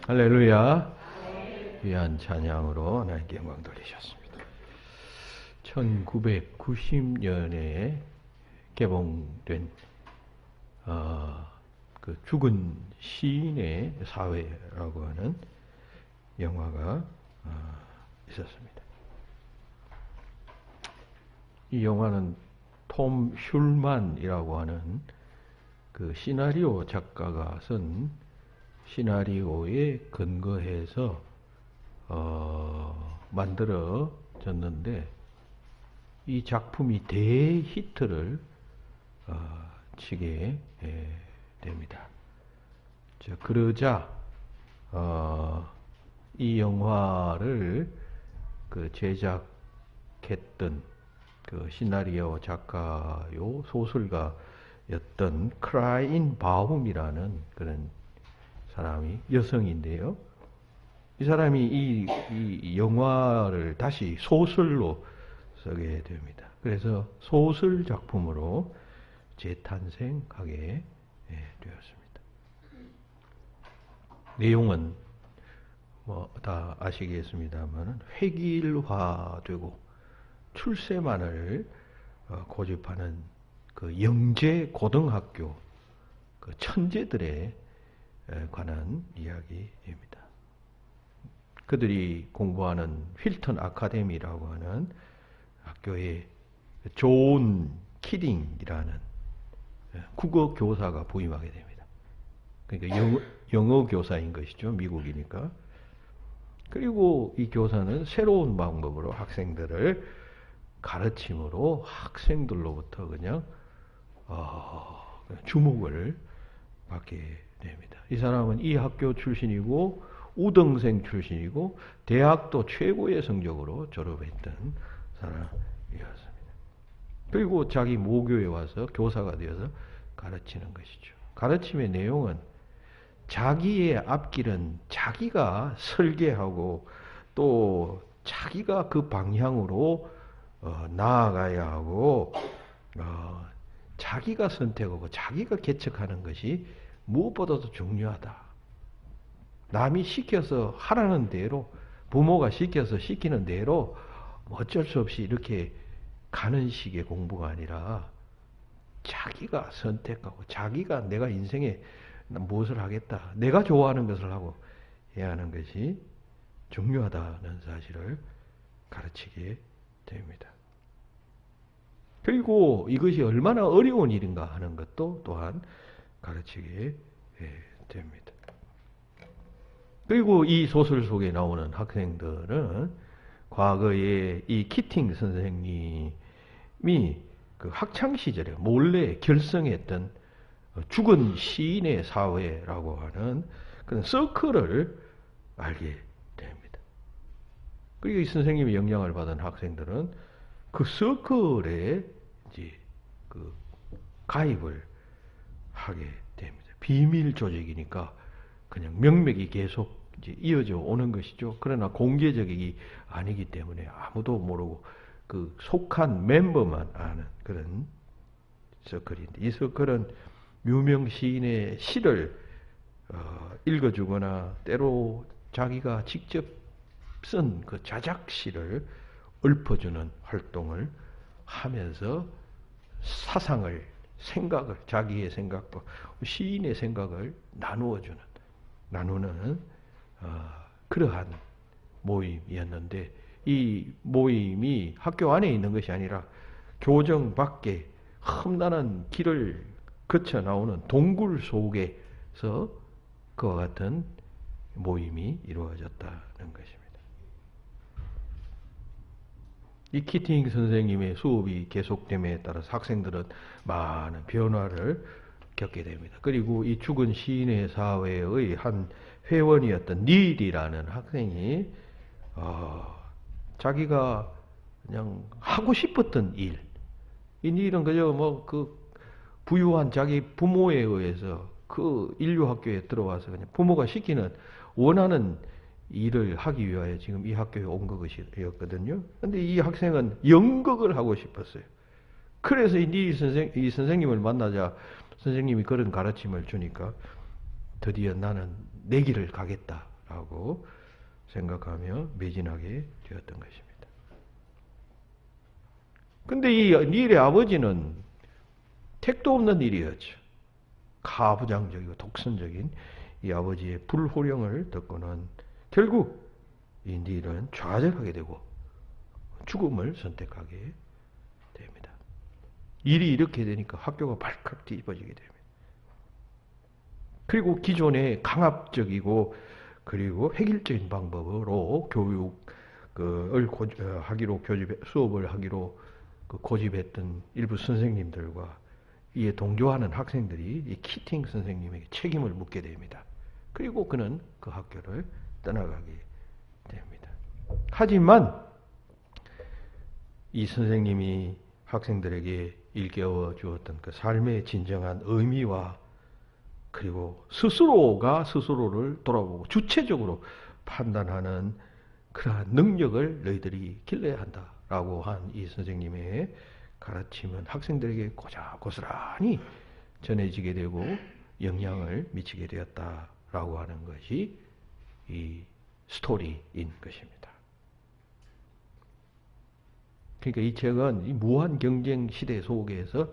할렐루야. 귀한 찬양으로 하나님께 영광 돌리셨습니다. 1990년에 개봉된 그 죽은 시인의 사회라고 하는 영화가 있었습니다. 이 영화는 톰 슐만이라고 하는 그 시나리오 작가가 쓴 시나리오에 근거해서 만들어졌는데 이 작품이 대히트를 치게 됩니다. 그러자 이 영화를 그 제작했던 그 시나리오 작가요 소설가였던 크라인 바움이라는 그런 사람이 여성인데요. 이 사람이 이 영화를 다시 소설로 쓰게 됩니다. 그래서 소설 작품으로 재탄생하게 되었습니다. 내용은 뭐 다 아시겠습니다만 획일화되고 출세만을 고집하는 그 영재 고등학교 그 천재들의 관한 이야기입니다. 그들이 공부하는 힐턴 아카데미라고 하는 학교에 존 키딩이라는 국어 교사가 부임하게 됩니다. 그러니까 영어 교사인 것이죠. 미국이니까. 그리고 이 교사는 새로운 방법으로 학생들을 가르침으로 학생들로부터 그냥 주목을 받게 됩니다. 이 사람은 이 학교 출신이고 우등생 출신이고 대학도 최고의 성적으로 졸업했던 사람이었습니다. 그리고 자기 모교에 와서 교사가 되어서 가르치는 것이죠. 가르침의 내용은 자기의 앞길은 자기가 설계하고 또 자기가 그 방향으로 나아가야 하고 자기가 선택하고 자기가 개척하는 것이 무엇보다도 중요하다. 남이 시켜서 하라는 대로 부모가 시켜서 시키는 대로 어쩔 수 없이 이렇게 가는 식의 공부가 아니라 자기가 선택하고 자기가 내가 인생에 무엇을 하겠다. 내가 좋아하는 것을 하고 해야 하는 것이 중요하다는 사실을 가르치게 됩니다. 그리고 이것이 얼마나 어려운 일인가 하는 것도 또한 가르치게 됩니다. 그리고 이 소설 속에 나오는 학생들은 과거에 이 키팅 선생님이 그 학창시절에 몰래 결성했던 죽은 시인의 사회라고 하는 그런 서클을 알게 됩니다. 그리고 이 선생님의 영향을 받은 학생들은 그 서클에 이제 그 가입을 하게 됩니다. 비밀 조직이니까 그냥 명맥이 계속 이제 이어져 오는 것이죠. 그러나 공개적이 아니기 때문에 아무도 모르고 그 속한 멤버만 아는 그런 서클인데 이 서클은 유명 시인의 시를 읽어주거나 때로 자기가 직접 쓴 그 자작시를 읊어주는 활동을 하면서 사상을 생각을 자기의 생각과 시인의 생각을 나누는 그러한 모임이었는데 이 모임이 학교 안에 있는 것이 아니라 교정 밖에 험난한 길을 거쳐 나오는 동굴 속에서 그와 같은 모임이 이루어졌다는 것입니다. 이 키팅 선생님의 수업이 계속됨에 따라서 학생들은 많은 변화를 겪게 됩니다. 그리고 이 죽은 시인의 사회의 한 회원이었던 닐이라는 학생이 자기가 그냥 하고 싶었던 일, 이 닐은 그저 뭐 그 부유한 자기 부모에 의해서 그 인류학교에 들어와서 그냥 부모가 시키는 원하는 일을 하기 위하여 지금 이 학교에 온 것이었거든요. 근데 이 학생은 연극을 하고 싶었어요. 그래서 이 선생님을 만나자 선생님이 그런 가르침을 주니까 드디어 나는 내 길을 가겠다. 라고 생각하며 매진하게 되었던 것입니다. 근데 이 닐의 아버지는 택도 없는 일이었죠. 가부장적이고 독선적인 이 아버지의 불호령을 듣고는 결국 이 닐은 좌절하게 되고 죽음을 선택하게 됩니다. 일이 이렇게 되니까 학교가 발칵 뒤집어지게 됩니다. 그리고 기존의 강압적이고 그리고 획일적인 방법으로 교육을 하기로 수업을 하기로 고집했던 일부 선생님들과 이에 동조하는 학생들이 이 키팅 선생님에게 책임을 묻게 됩니다. 그리고 그는 그 학교를 떠나가게 됩니다. 하지만 이 선생님이 학생들에게 일깨워 주었던 그 삶의 진정한 의미와 그리고 스스로가 스스로를 돌아보고 주체적으로 판단하는 그러한 능력을 너희들이 길러야 한다라고 한 이 선생님의 가르침은 학생들에게 고스란히 전해지게 되고 영향을 미치게 되었다라고 하는 것이 이 스토리인 것입니다. 그러니까 이 책은 이 무한 경쟁 시대 속에서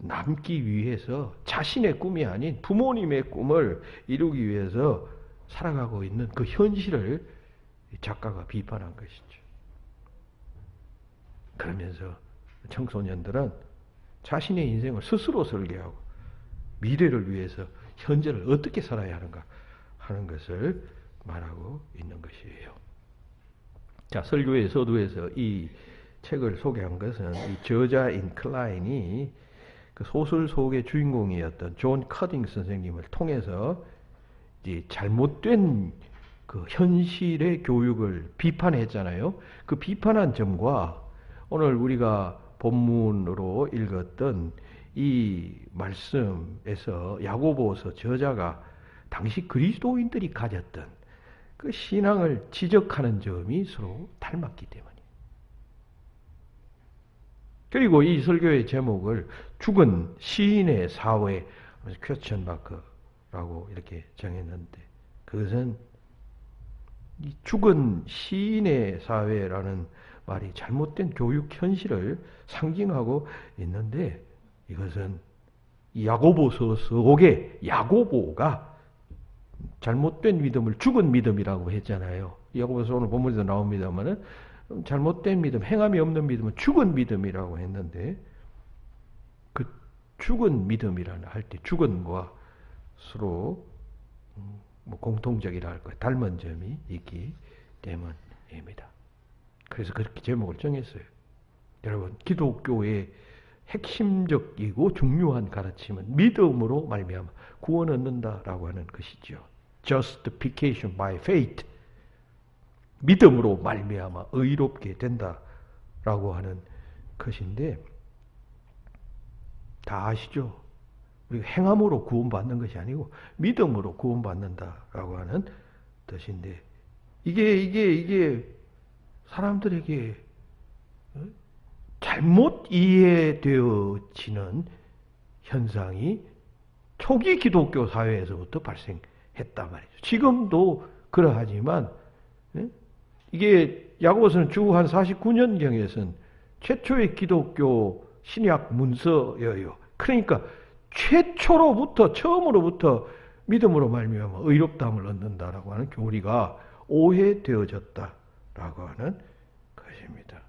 살아남기 위해서 자신의 꿈이 아닌 부모님의 꿈을 이루기 위해서 살아가고 있는 그 현실을 작가가 비판한 것이죠. 그러면서 청소년들은 자신의 인생을 스스로 설계하고 미래를 위해서 현재를 어떻게 살아야 하는가 하는 것을 말하고 있는 것이에요. 자, 설교의 서두에서 이 책을 소개한 것은 이 저자인 클라인이 그 소설 속의 주인공이었던 존 커딩 선생님을 통해서 이제 잘못된 그 현실의 교육을 비판했잖아요. 그 비판한 점과 오늘 우리가 본문으로 읽었던 이 말씀에서 야고보서 저자가 당시 그리스도인들이 가졌던 그 신앙을 지적하는 점이 서로 닮았기 때문이에요. 그리고 이 설교의 제목을 죽은 시인의 사회, 퀘스천 마크라고 이렇게 정했는데 그것은 이 죽은 시인의 사회라는 말이 잘못된 교육 현실을 상징하고 있는데 이것은 야고보서 속에 야고보가 잘못된 믿음을 죽은 믿음이라고 했잖아요. 야고보서 오늘 본문에도 나옵니다만은 잘못된 믿음, 행함이 없는 믿음은 죽은 믿음이라고 했는데 그 죽은 믿음이라는 할 때 죽은과 서로 공통적이라 할 거예요. 닮은 점이 있기 때문입니다. 그래서 그렇게 제목을 정했어요. 여러분, 기독교의 핵심적이고 중요한 가르침은 믿음으로 말미암아 구원 얻는다라고 하는 것이죠. Justification by faith. 믿음으로 말미암아 의롭게 된다라고 하는 것인데 다 아시죠? 우리가 행함으로 구원받는 것이 아니고 믿음으로 구원받는다라고 하는 뜻인데 이게 사람들에게 잘못 이해되어지는 현상이 초기 기독교 사회에서부터 발생했단 말이죠. 지금도 그러하지만 이게 야고보서는 주후 한 49년경에선 최초의 기독교 신약 문서예요. 그러니까 처음으로부터 믿음으로 말미암아 의롭다함을 얻는다라고 하는 교리가 오해되어졌다라고 하는 것입니다.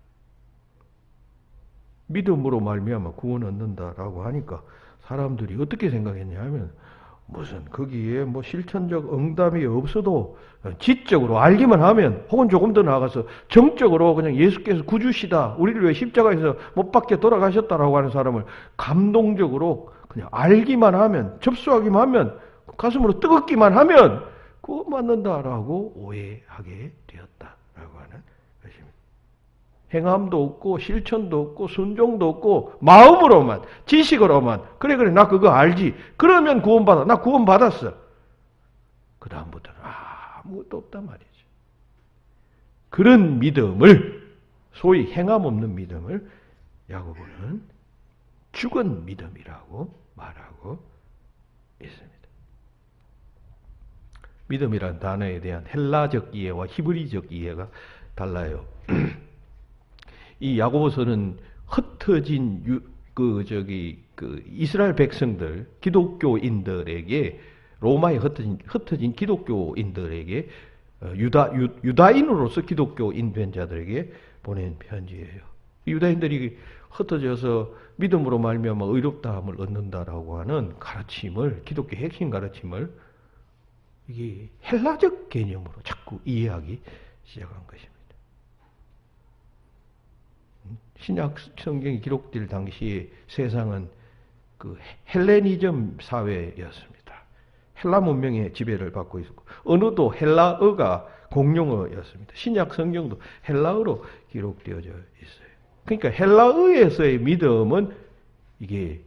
믿음으로 말미암아 구원 얻는다라고 하니까 사람들이 어떻게 생각했냐면 무슨 거기에 뭐 실천적 응답이 없어도 지적으로 알기만 하면 혹은 조금 더 나아가서 정적으로 그냥 예수께서 구주시다 우리를 위해 십자가에서 못 박혀 돌아가셨다라고 하는 사람을 감동적으로 그냥 알기만 하면 접수하기만 하면 가슴으로 뜨겁기만 하면 구원 받는다라고 오해하게 되었다라고 하는 것입니다. 행함도 없고 실천도 없고 순종도 없고 마음으로만 지식으로만 그래 나 그거 알지 그러면 구원받아 나 구원받았어 그 다음부터는 아무것도 없단 말이죠. 그런 믿음을 소위 행함 없는 믿음을 야고보는 죽은 믿음이라고 말하고 있습니다. 믿음이라는 단어에 대한 헬라적 이해와 히브리적 이해가 달라요. 이 야고보서는 흩어진 이스라엘 백성들, 기독교인들에게, 로마에 흩어진 기독교인들에게, 유다인으로서 기독교인 된 자들에게 보낸 편지예요. 유다인들이 흩어져서 믿음으로 말미암아 의롭다함을 얻는다라고 하는 가르침을, 기독교 핵심 가르침을 이게 헬라적 개념으로 자꾸 이해하기 시작한 것입니다. 신약 성경이 기록될 당시에 세상은 그 헬레니즘 사회였습니다. 헬라 문명의 지배를 받고 있었고, 언어도 헬라어가 공용어였습니다. 신약 성경도 헬라어로 기록되어져 있어요. 그러니까 헬라어에서의 믿음은 이게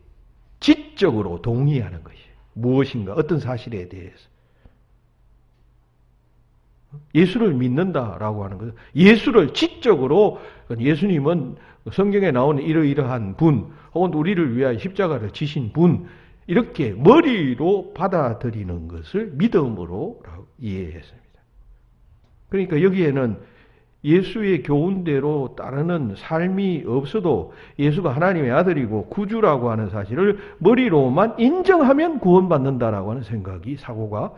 지적으로 동의하는 것이에요. 무엇인가, 어떤 사실에 대해서. 예수를 믿는다라고 하는 것은 예수를 지적으로, 예수님은 성경에 나오는 이러이러한 분, 혹은 우리를 위하여 십자가를 지신 분, 이렇게 머리로 받아들이는 것을 믿음으로 이해했습니다. 그러니까 여기에는 예수의 교훈대로 따르는 삶이 없어도 예수가 하나님의 아들이고 구주라고 하는 사실을 머리로만 인정하면 구원받는다라고 하는 생각이, 사고가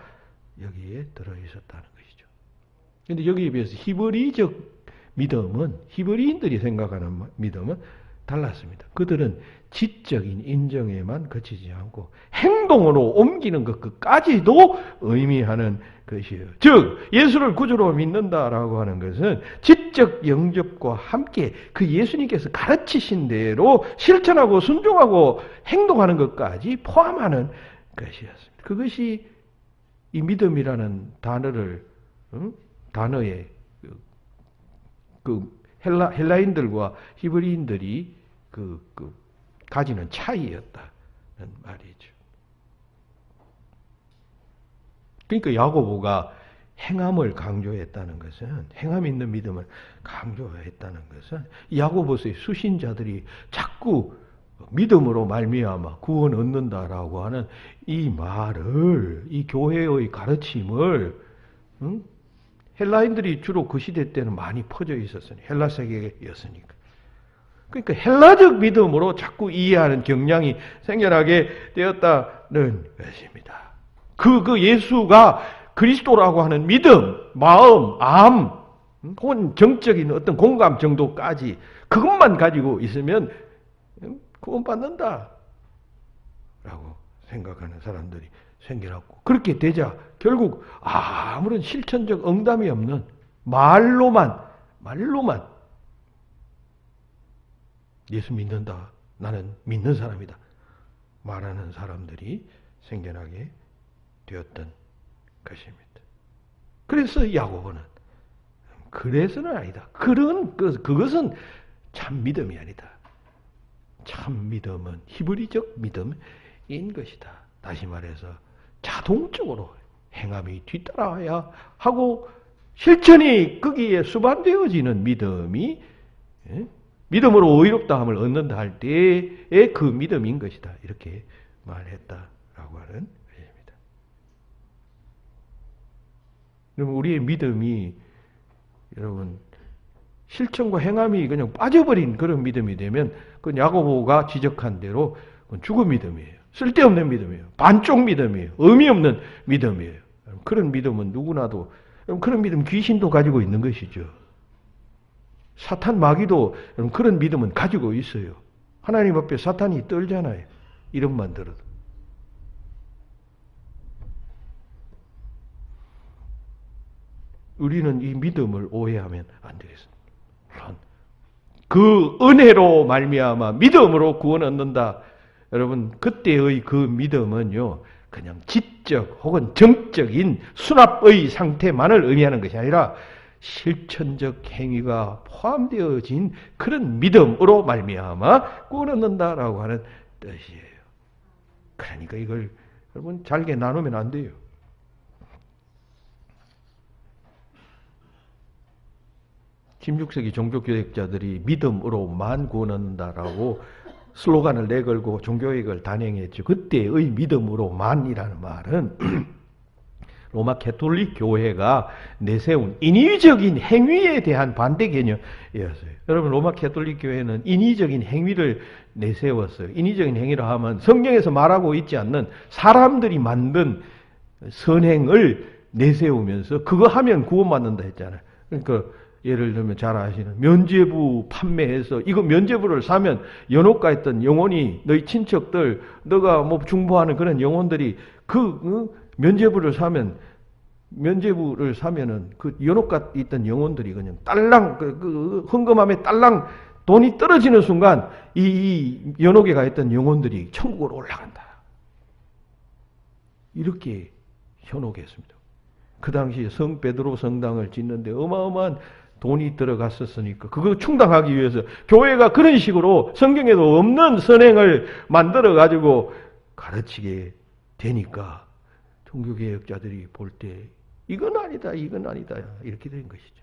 여기에 들어있었다는 것이죠. 그런데 여기에 비해서 히브리적 믿음은, 히브리인들이 생각하는 믿음은 달랐습니다. 그들은 지적인 인정에만 그치지 않고 행동으로 옮기는 것까지도 의미하는 것이에요. 즉 예수를 구주로 믿는다라고 하는 것은 지적 영접과 함께 그 예수님께서 가르치신 대로 실천하고 순종하고 행동하는 것까지 포함하는 것이었습니다. 그것이 이 믿음이라는 단어의 헬라인들과 히브리인들이 가지는 차이였다는 말이죠. 그러니까 야고보가 행함을 강조했다는 것은, 행함 있는 믿음을 강조했다는 것은, 야고보서의 수신자들이 자꾸 믿음으로 말미암아 구원 얻는다라고 하는 이 말을, 이 교회의 가르침을, 헬라인들이 주로 그 시대 때는 많이 퍼져 있었으니, 헬라 세계였으니까. 그러니까 헬라적 믿음으로 자꾸 이해하는 경향이 생겨나게 되었다는 것입니다. 그 예수가 그리스도라고 하는 믿음, 마음, 혹은 정적인 어떤 공감 정도까지 그것만 가지고 있으면 구원받는다 라고 생각하는 사람들이 생겨났고, 그렇게 되자 결국 아무런 실천적 응답이 없는 말로만 예수 믿는다, 나는 믿는 사람이다 말하는 사람들이 생겨나게 되었던 것입니다. 그래서 야고보는, 그래서는 아니다, 그것은 참 믿음이 아니다. 참 믿음은 히브리적 믿음인 것이다. 다시 말해서 자동적으로 행함이 뒤따라야 하고 실천이 거기에 수반되어지는 믿음이, 믿음으로 의롭다함을 얻는다 할 때의 그 믿음인 것이다. 이렇게 말했다라고 하는 것입니다. 그럼 우리의 믿음이, 여러분, 실천과 행함이 그냥 빠져버린 그런 믿음이 되면 그 야고보가 지적한 대로 죽은 믿음이에요. 쓸데없는 믿음이에요. 반쪽 믿음이에요. 의미 없는 믿음이에요. 그런 믿음은 누구나도, 그런 믿음 귀신도 가지고 있는 것이죠. 사탄 마귀도 그런 믿음은 가지고 있어요. 하나님 앞에 사탄이 떨잖아요. 이름만 들어도. 우리는 이 믿음을 오해하면 안 되겠습니다. 그 은혜로 말미암아 믿음으로 구원 얻는다. 여러분, 그때의 그 믿음은요, 그냥 지적 혹은 정적인 수납의 상태만을 의미하는 것이 아니라 실천적 행위가 포함되어진 그런 믿음으로 말미암아 구원 얻는다라고 하는 뜻이에요. 그러니까 이걸 여러분 잘게 나누면 안 돼요. (16세기) 종교개혁자들이 믿음으로만 구원 얻는다라고 슬로건을 내걸고 종교개혁을 단행했죠. 그때의 믿음으로만이라는 말은 로마 가톨릭 교회가 내세운 인위적인 행위에 대한 반대 개념이었어요. 여러분, 로마 가톨릭 교회는 인위적인 행위를 내세웠어요. 인위적인 행위라 하면 성경에서 말하고 있지 않는 사람들이 만든 선행을 내세우면서 그거 하면 구원받는다 했잖아요. 그러니까 예를 들면 잘 아시는 면죄부 판매해서 이거 면죄부를 사면 연옥가 있던 영혼이 너희 친척들 너가 뭐 중보하는 그런 영혼들이 그 면죄부를 사면은 그 연옥가 있던 영혼들이 그냥 딸랑 그 헌금함에 딸랑 돈이 떨어지는 순간 이 연옥에 가 있던 영혼들이 천국으로 올라간다. 이렇게 현혹했습니다. 그 당시 성 베드로 성당을 짓는데 어마어마한 돈이 들어갔었으니까 그거 충당하기 위해서 교회가 그런 식으로 성경에도 없는 선행을 만들어 가지고 가르치게 되니까 종교개혁자들이 볼 때 이건 아니다 이렇게 된 것이죠.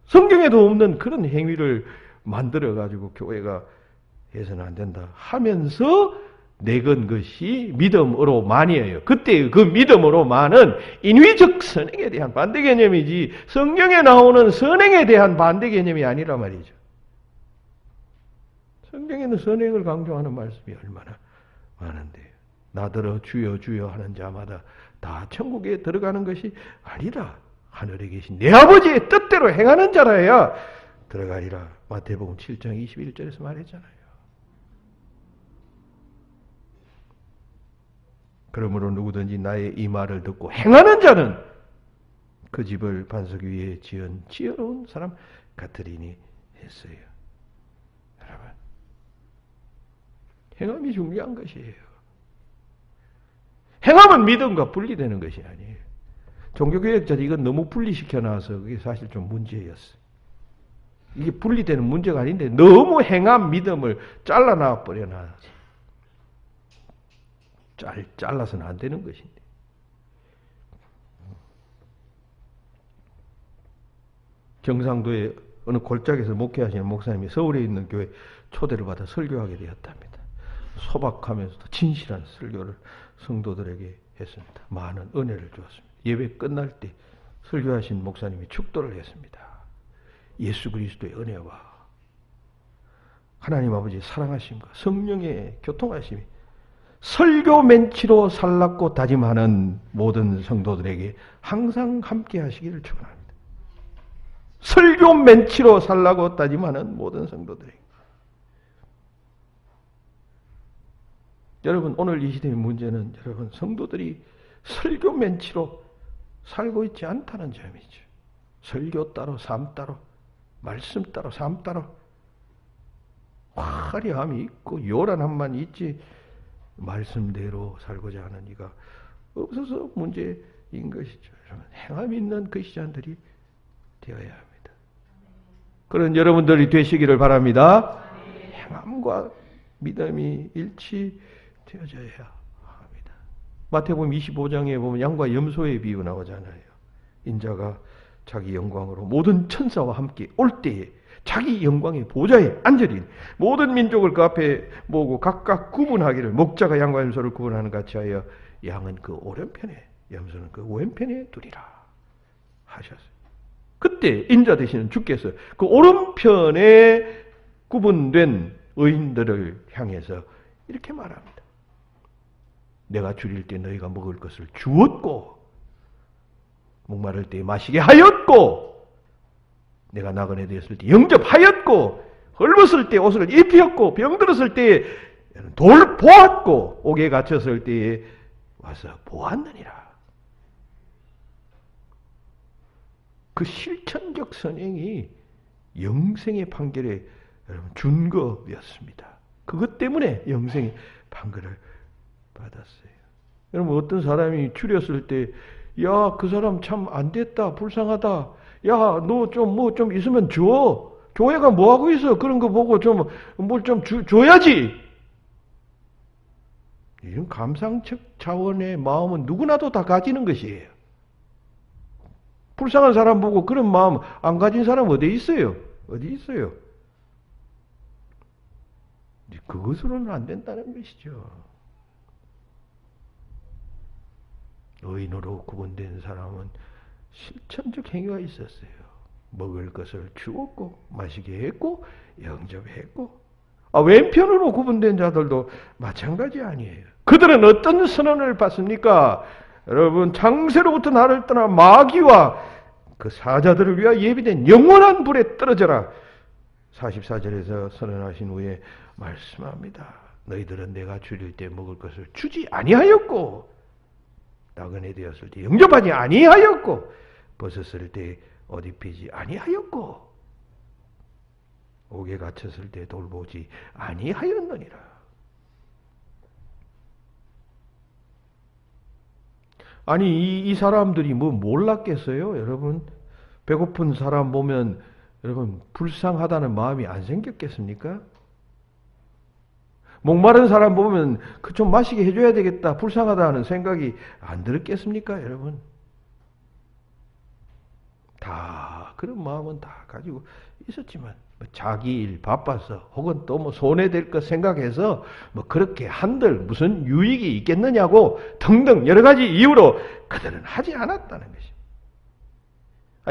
성경에도 없는 그런 행위를 만들어 가지고 교회가 해서는 안 된다 하면서 내건 것이 믿음으로 만이에요. 그때 그 믿음으로 만은 인위적 선행에 대한 반대 개념이지 성경에 나오는 선행에 대한 반대 개념이 아니란 말이죠. 성경에는 선행을 강조하는 말씀이 얼마나 많은데요. 나더러 주여 주여 하는 자마다 다 천국에 들어가는 것이 아니라 하늘에 계신 내 아버지의 뜻대로 행하는 자라야 들어가리라. 마태복음 7장 21절에서 말했잖아요. 그러므로 누구든지 나의 이 말을 듣고 행하는 자는 그 집을 반석 위에 지은 지혜로운 사람 같으리니 했어요. 여러분, 행함이 중요한 것이에요. 행함은 믿음과 분리되는 것이 아니에요. 종교개혁자들이 이건 너무 분리시켜 놔서 그게 사실 좀 문제였어요. 이게 분리되는 문제가 아닌데 너무 행함 믿음을 잘라놔 버려놔서 잘라서는 안 되는 것인데. 경상도의 어느 골짜기에서 목회하시는 목사님이 서울에 있는 교회 초대를 받아 설교하게 되었답니다. 소박하면서도 진실한 설교를 성도들에게 했습니다. 많은 은혜를 주었습니다. 예배 끝날 때 설교하신 목사님이 축도를 했습니다. 예수 그리스도의 은혜와 하나님 아버지의 사랑하심과 성령의 교통하심이 설교 멘치로 살랐고 다짐하는 모든 성도들에게 항상 함께 하시기를 축원합니다. 설교 멘치로 살라고 다짐하는 모든 성도들에게. 여러분, 오늘 이 시대의 문제는 여러분 성도들이 설교 멘치로 살고 있지 않다는 점이죠. 설교 따로 삶 따로 말씀 따로 삶 따로 화려함이 있고 요란함만 있지 말씀대로 살고자 하는 이가 없어서 문제인 것이죠. 여러분, 행함 있는 그리스도인들이 되어야 합니다. 그런 여러분들이 되시기를 바랍니다. 행함과 믿음이 일치되어져야 합니다. 마태복음 25장에 보면 양과 염소의 비유 나오잖아요. 인자가 자기 영광으로 모든 천사와 함께 올 때에 자기 영광의 보좌에 앉으리 모든 민족을 그 앞에 모으고 각각 구분하기를 목자가 양과 염소를 구분하는 같이 하여 양은 그 오른편에 염소는 그 왼편에 두리라 하셨어요. 그때 인자 되시는 주께서 그 오른편에 구분된 의인들을 향해서 이렇게 말합니다. 내가 줄일 때 너희가 먹을 것을 주었고 목마를 때 마시게 하였고 내가 나그네 되었을 때 영접하였고 헐벗을 때 옷을 입히었고 병들었을 때에 돌보았고 옥에 갇혔을 때에 와서 보았느니라. 그 실천적 선행이 영생의 판결에 여러분 준거였습니다. 그것 때문에 영생의 판결을 받았어요. 여러분, 어떤 사람이 줄였을 때 야, 그 사람 참 안 됐다, 불쌍하다. 야, 너 좀 있으면 줘. 교회가 뭐 하고 있어? 그런 거 보고 뭘 좀 줘야지. 이런 감상적 차원의 마음은 누구나도 다 가지는 것이에요. 불쌍한 사람 보고 그런 마음 안 가진 사람 어디 있어요? 어디 있어요? 그것으로는 안 된다는 것이죠. 의인으로 구분된 사람은 실천적 행위가 있었어요. 먹을 것을 주었고 마시게 했고 영접했고, 왼편으로 구분된 자들도 마찬가지 아니에요. 그들은 어떤 선언을 받습니까? 여러분, 창세로부터 나를 떠나 마귀와 그 사자들을 위하여 예비된 영원한 불에 떨어져라. 44절에서 선언하신 후에 말씀합니다. 너희들은 내가 줄일 때 먹을 것을 주지 아니하였고, 나그네 되었을 때 영접하지 아니하였고, 벗었을 때 옷 입히지 아니하였고, 옥에 갇혔을 때 돌보지 아니하였느니라. 아니, 이 사람들이 뭐 몰랐겠어요? 여러분, 배고픈 사람 보면 여러분 불쌍하다는 마음이 안 생겼겠습니까? 목마른 사람 보면 그 좀 마시게 해줘야 되겠다, 불쌍하다는 생각이 안 들었겠습니까, 여러분? 다 그런 마음은 다 가지고 있었지만 자기 일 바빠서 혹은 또 뭐 손해될 것 생각해서 뭐 그렇게 한들 무슨 유익이 있겠느냐고 등등 여러 가지 이유로 그들은 하지 않았다는 것입니다.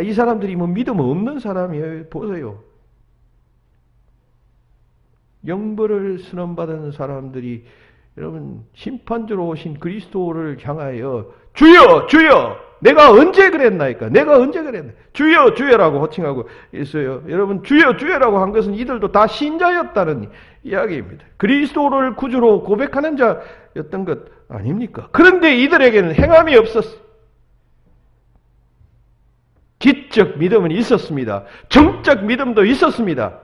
이 사람들이 뭐 믿음 없는 사람이에요. 보세요. 영벌을 선언받은 사람들이 여러분 심판주로 오신 그리스도를 향하여 주여 주여 내가 언제 그랬나이까? 내가 언제 그랬나? 주여 주여라고 호칭하고 있어요. 여러분, 주여 주여라고 한 것은 이들도 다 신자였다는 이야기입니다. 그리스도를 구주로 고백하는 자였던 것 아닙니까? 그런데 이들에게는 행함이 없었어요. 기적 믿음은 있었습니다. 정적 믿음도 있었습니다.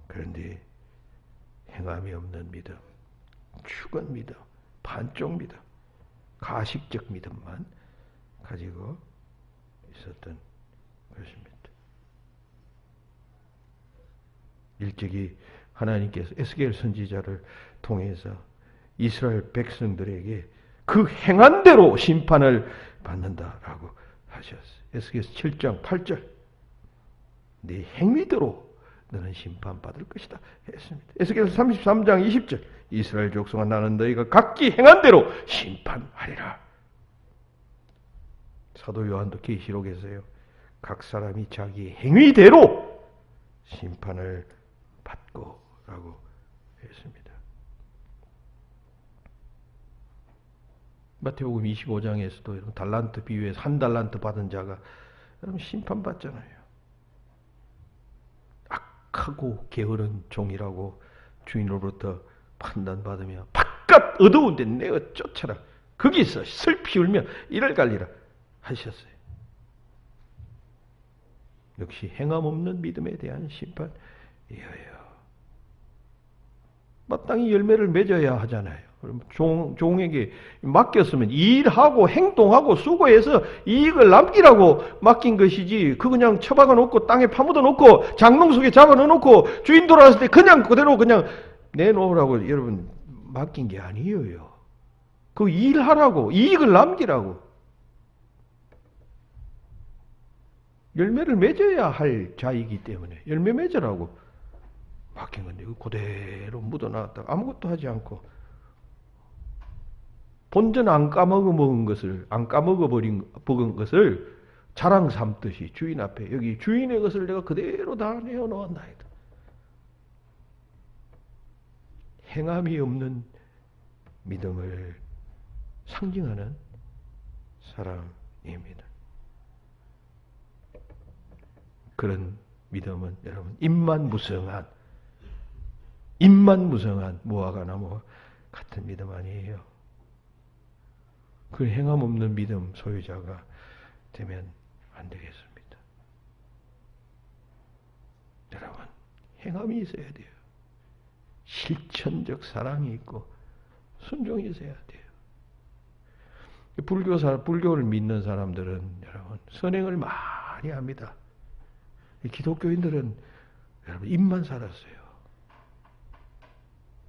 그런데 행함이 없는 믿음, 죽은 믿음, 반쪽 믿음, 가식적 믿음만 가지고 있었던 것입니다. 일찍이 하나님께서 에스겔 선지자를 통해서 이스라엘 백성들에게 그 행한 대로 심판을 받는다라고 하셨어요. 에스겔 7장 8절. 네 행위대로 너는 심판받을 것이다 했습니다. 에스겔 33장 20절. 이스라엘 족속아 나는 너희가 각기 행한 대로 심판하리라. 사도 요한도 계시록에서요. 각 사람이 자기 행위대로 심판을 받고 라고 했습니다. 마태복음 25장에서도 달란트 비유에서 한 달란트 받은 자가 심판받잖아요. 악하고 게으른 종이라고 주인으로부터 판단받으며 바깥 어두운 데 내어 쫓아라. 거기서 슬피 울며 이를 갈리라 하셨어요. 역시 행함 없는 믿음에 대한 심판이에요. 마땅히 열매를 맺어야 하잖아요. 그럼 종에게 맡겼으면 일하고 행동하고 수고해서 이익을 남기라고 맡긴 것이지, 그 그냥 처박아 놓고 땅에 파묻어 놓고 장롱 속에 잡아 놓고 주인 돌아왔을 때 그냥 그대로 그냥 내놓으라고 여러분 맡긴 게 아니에요. 그 일하라고, 이익을 남기라고. 열매를 맺어야 할 자이기 때문에 열매 맺으라고 맡긴 건데, 그대로 묻어놨다가 아무것도 하지 않고 본전 안 까먹어 먹은 것을, 안 까먹어 먹은 것을 자랑 삼듯이 주인 앞에, 여기 주인의 것을 내가 그대로 다 내어놓았나이다. 행함이 없는 믿음을 상징하는 사람입니다. 그런 믿음은 여러분 입만 무성한 무화과 나무와 같은 믿음 아니에요. 그 행함 없는 믿음 소유자가 되면 안 되겠습니다. 여러분, 행함이 있어야 돼요. 실천적 사랑이 있고 순종이 있어야 돼요. 불교를 믿는 사람들은 여러분 선행을 많이 합니다. 기독교인들은 여러분 입만 살았어요.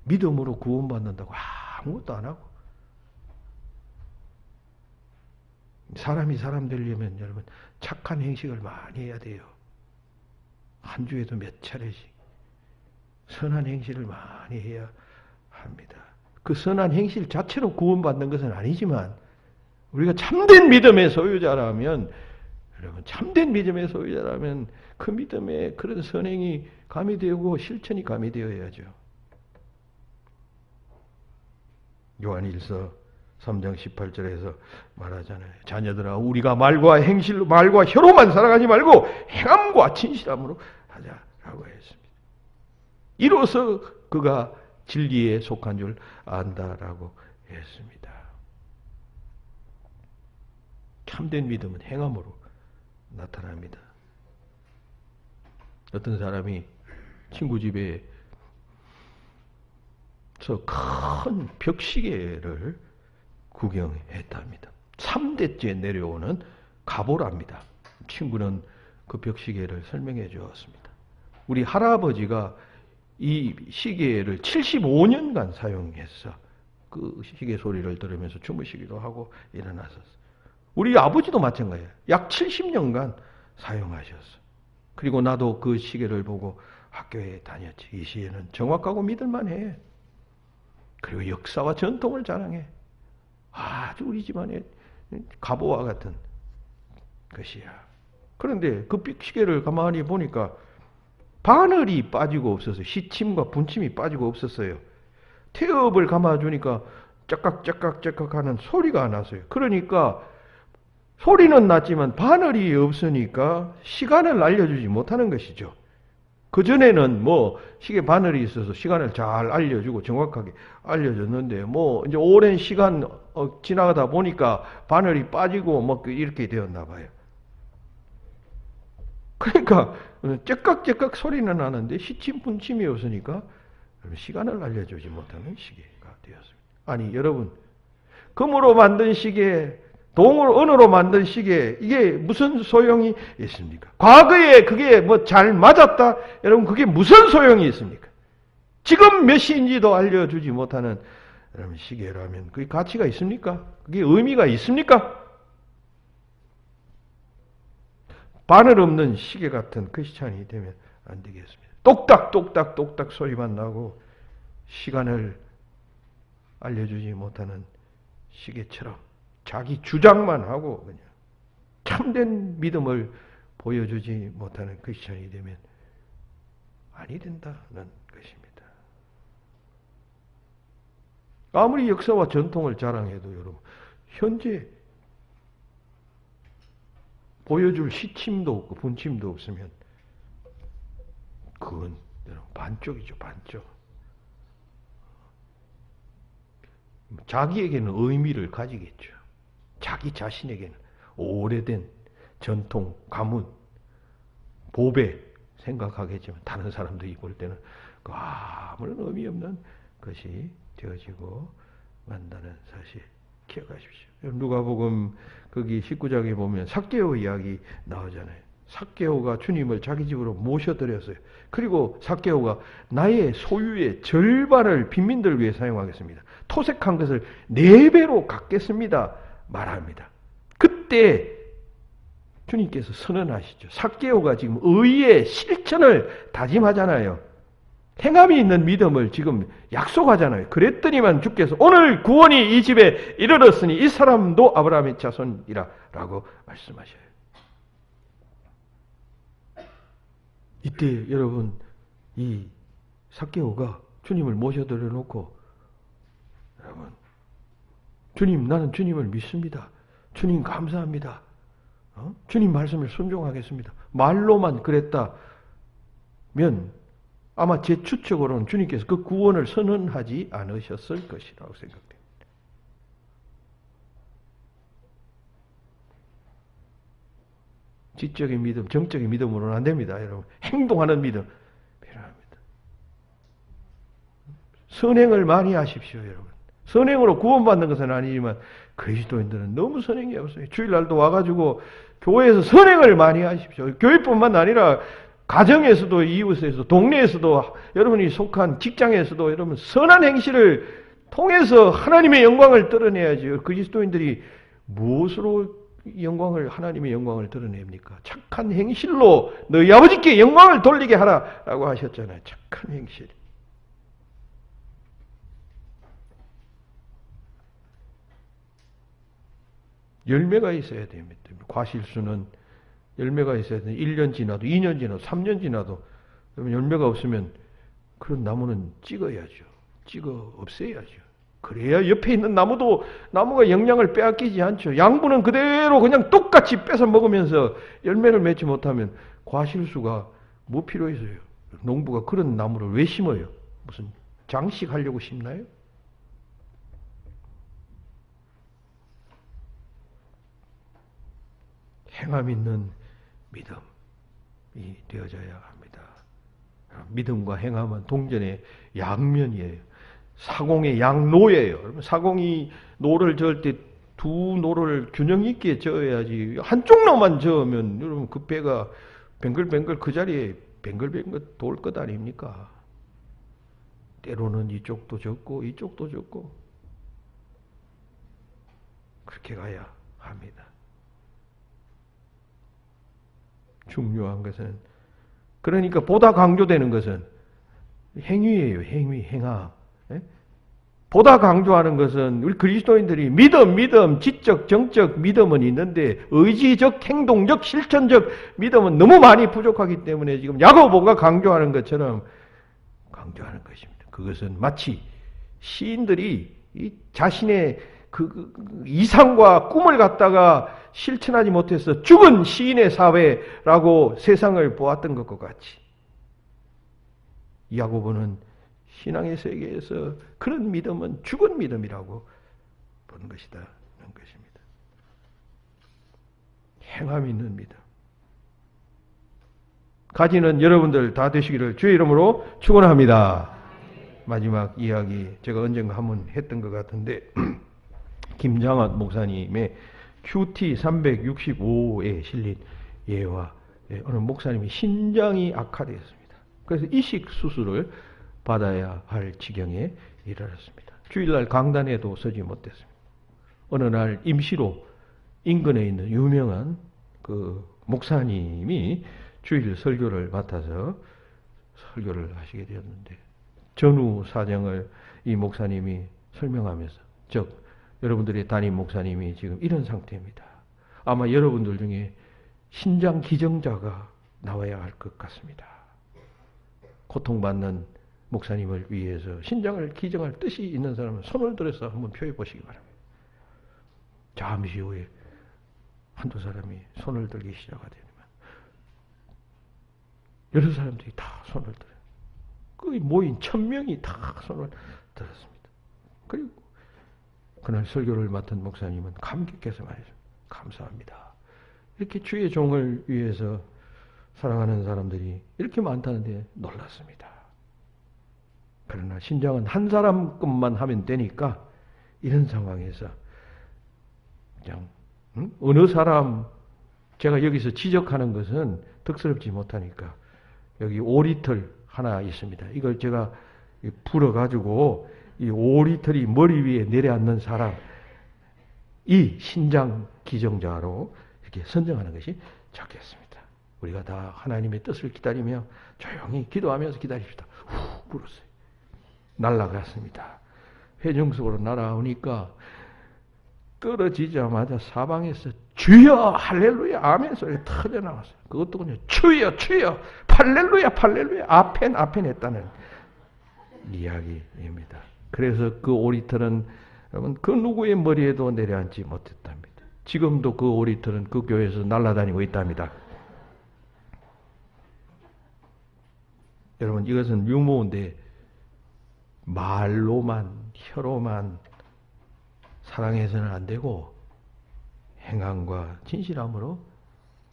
믿음으로 구원받는다고 아무것도 안 하고. 사람이 사람 되려면 여러분 착한 행식을 많이 해야 돼요. 한 주에도 몇 차례씩 선한 행실을 많이 해야 합니다. 그 선한 행실 자체로 구원받는 것은 아니지만 우리가 참된 믿음의 소유자라면 여러분 참된 믿음의 소유자라면 그 믿음에 그런 선행이 가미되고 실천이 가미되어야죠. 요한일서 3장 18절에서 말하잖아요. 자녀들아 우리가 말과 행실로 말과 혀로만 살아가지 말고 행함과 진실함으로 하자라고 했습니다. 이로써 그가 진리에 속한 줄 안다라고 했습니다. 참된 믿음은 행함으로 나타납니다. 어떤 사람이 친구 집에서 큰 벽시계를 구경했답니다. 3대째 내려오는 가보랍니다. 친구는 그 벽시계를 설명해 주었습니다. 우리 할아버지가 이 시계를 75년간 사용했어. 그 시계 소리를 들으면서 주무시기도 하고 일어났었어. 우리 아버지도 마찬가지예요. 약 70년간 사용하셨어. 그리고 나도 그 시계를 보고 학교에 다녔지. 이 시계는 정확하고 믿을만해. 그리고 역사와 전통을 자랑해. 아주 우리 집안의 가보와 같은 것이야. 그런데 그 시계를 가만히 보니까 바늘이 빠지고 없었어요. 시침과 분침이 빠지고 없었어요. 태엽을 감아주니까 짝깍짝깍짝깍 하는 소리가 났어요. 그러니까 소리는 났지만 바늘이 없으니까 시간을 알려주지 못하는 것이죠. 그전에는 뭐 시계 바늘이 있어서 시간을 잘 알려주고 정확하게 알려줬는데 뭐 이제 오랜 시간 지나가다 보니까 바늘이 빠지고 뭐 이렇게 되었나 봐요. 그러니까 째깍째깍 소리는 나는데 시침 분침이 없으니까 시간을 알려주지 못하는 시계가 되었습니다. 아니 여러분, 금으로 만든 시계, 동으로 은으로 만든 시계, 이게 무슨 소용이 있습니까? 과거에 그게 뭐 잘 맞았다, 여러분 그게 무슨 소용이 있습니까? 지금 몇 시인지도 알려주지 못하는 여러분 시계라면 그게 가치가 있습니까? 그게 의미가 있습니까? 바늘 없는 시계 같은 크리스찬이 되면 안 되겠습니다. 똑딱똑딱똑딱 소리만 나고 시간을 알려주지 못하는 시계처럼 자기 주장만 하고 그냥 참된 믿음을 보여주지 못하는 크리스찬이 되면 아니 된다는 것입니다. 아무리 역사와 전통을 자랑해도 여러분 현재 보여줄 시침도 없고 분침도 없으면 그건 반쪽이죠, 반쪽. 자기에게는 의미를 가지겠죠. 자기 자신에게는 오래된 전통, 가문, 보배 생각하겠지만 다른 사람들이 볼 때는 아무런 의미 없는 것이 되어지고 만다는 사실 기억하십시오. 누가복음 거기 19장에 보면 삭개오 이야기 나오잖아요. 삭개오가 주님을 자기 집으로 모셔드렸어요. 그리고 삭개오가 나의 소유의 절반을 빈민들을 위해 사용하겠습니다. 토색한 것을 4배로 갚겠습니다. 말합니다. 그때 주님께서 선언하시죠. 삭개오가 지금 의의 실천을 다짐하잖아요. 행함이 있는 믿음을 지금 약속하잖아요. 그랬더니만 주께서 오늘 구원이 이 집에 이르렀으니 이 사람도 아브라함의 자손이라 라고 말씀하셔요. 이때 여러분 이 삭개오가 주님을 모셔드려 놓고 여러분 주님 나는 주님을 믿습니다. 주님 감사합니다. 주님 말씀을 순종하겠습니다. 말로만 그랬다면 아마 제 추측으로는 주님께서 그 구원을 선언하지 않으셨을 것이라고 생각됩니다. 지적인 믿음, 정적인 믿음으로는 안 됩니다. 여러분 행동하는 믿음 필요합니다. 선행을 많이 하십시오. 여러분 선행으로 구원받는 것은 아니지만 그리스도인들은 너무 선행이 없어요. 주일날도 와가지고 교회에서 선행을 많이 하십시오. 교회뿐만 아니라 가정에서도, 이웃에서도, 동네에서도, 여러분이 속한 직장에서도 여러분 선한 행실을 통해서 하나님의 영광을 드러내야죠. 그리스도인들이 무엇으로 하나님의 영광을 드러냅니까? 착한 행실로 너희 아버지께 영광을 돌리게 하라라고 하셨잖아요. 착한 행실. 열매가 있어야 됩니다. 과실수는 열매가 있어야 됩니다. 1년 지나도 2년 지나도 3년 지나도 열매가 없으면 그런 나무는 찍어야죠. 찍어 없애야죠. 그래야 옆에 있는 나무가 영양을 빼앗기지 않죠. 양분은 그대로 그냥 똑같이 뺏어 먹으면서 열매를 맺지 못하면 과실수가 뭐 필요 있어요? 농부가 그런 나무를 왜 심어요? 무슨 장식하려고 심나요? 행함 있는 믿음이 되어져야 합니다. 믿음과 행함은 동전의 양면이에요. 사공의 양노예요. 사공이 노를 저을 때 두 노를 균형 있게 저어야지 한쪽 노만 저으면 여러분 그 배가 뱅글뱅글 그 자리에 뱅글뱅글 돌 것 아닙니까? 때로는 이쪽도 젖고 이쪽도 젖고 그렇게 가야 합니다. 중요한 것은 그러니까 보다 강조되는 것은 행위예요. 행함. 보다 강조하는 것은 우리 그리스도인들이 믿음, 지적, 정적 믿음은 있는데 의지적, 행동적, 실천적 믿음은 너무 많이 부족하기 때문에 지금 야고보가 강조하는 것처럼 강조하는 것입니다. 그것은 마치 시인들이 자신의 그 이상과 꿈을 갖다가 실천하지 못해서 죽은 시인의 사회라고 세상을 보았던 것과 같이 야고보는 신앙의 세계에서 그런 믿음은 죽은 믿음이라고 보는 것이다. 하는 것입니다. 행함 있는 믿음. 가지는 여러분들 다 되시기를 주의 이름으로 축원합니다. 마지막 이야기 제가 언젠가 한번 했던 것 같은데 김장환 목사님의 QT 365에 실린 예와 어느 목사님이 신장이 악화되었습니다. 그래서 이식 수술을 받아야 할 지경에 이르렀습니다. 주일날 강단에도 서지 못했습니다. 어느 날 임시로 인근에 있는 유명한 그 목사님이 주일 설교를 맡아서 설교를 하시게 되었는데 전후 사정을 이 목사님이 설명하면서 즉 여러분들의 담임 목사님이 지금 이런 상태입니다. 아마 여러분들 중에 신장 기증자가 나와야 할 것 같습니다. 고통받는 목사님을 위해서 신장을 기증할 뜻이 있는 사람은 손을 들어서 한번 표해 보시기 바랍니다. 잠시 후에 한두 사람이 손을 들기 시작하되면 여러 사람들이 다 손을 들어요. 거의 모인 1000명이 다 손을 들었습니다. 그리고 그날 설교를 맡은 목사님은 감격해서 말이죠. 감사합니다. 이렇게 주의 종을 위해서 사랑하는 사람들이 이렇게 많다는데 놀랐습니다. 그러나 신장은 한 사람 것만 하면 되니까 이런 상황에서 그냥 어느 사람 제가 여기서 지적하는 것은 득스럽지 못하니까 여기 오리털 하나 있습니다. 이걸 제가 불어가지고 이 오리털이 머리 위에 내려앉는 사람 이 신장 기증자로 이렇게 선정하는 것이 좋겠습니다. 우리가 다 하나님의 뜻을 기다리며 조용히 기도하면서 기다립시다. 후 불었어요. 날아갔습니다. 회중석으로 날아오니까 떨어지자마자 사방에서 주여 할렐루야 아멘 소리가 터져나왔어요. 그것도 그냥 주여 할렐루야 아멘 했다는 이야기입니다. 그래서 그 오리털은 여러분 그 누구의 머리에도 내려앉지 못했답니다. 지금도 그 오리털은 그 교회에서 날아다니고 있답니다. 여러분 이것은 유머인데 말로만 혀로만 사랑해서는 안 되고 행함과 진실함으로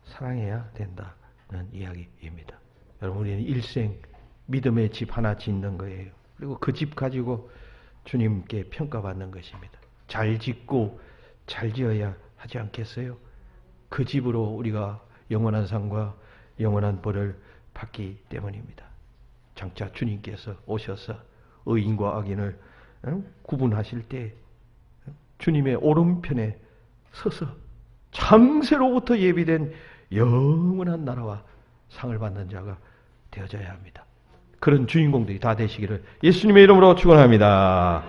사랑해야 된다는 이야기입니다. 여러분 우리는 일생 믿음의 집 하나 짓는 거예요. 그리고 그 집 가지고 주님께 평가받는 것입니다. 잘 짓고 잘 지어야 하지 않겠어요? 그 집으로 우리가 영원한 상과 영원한 벌을 받기 때문입니다. 장차 주님께서 오셔서 의인과 악인을 구분하실 때 주님의 오른편에 서서 창세로부터 예비된 영원한 나라와 상을 받는 자가 되어져야 합니다. 그런 주인공들이 다 되시기를 예수님의 이름으로 축원합니다.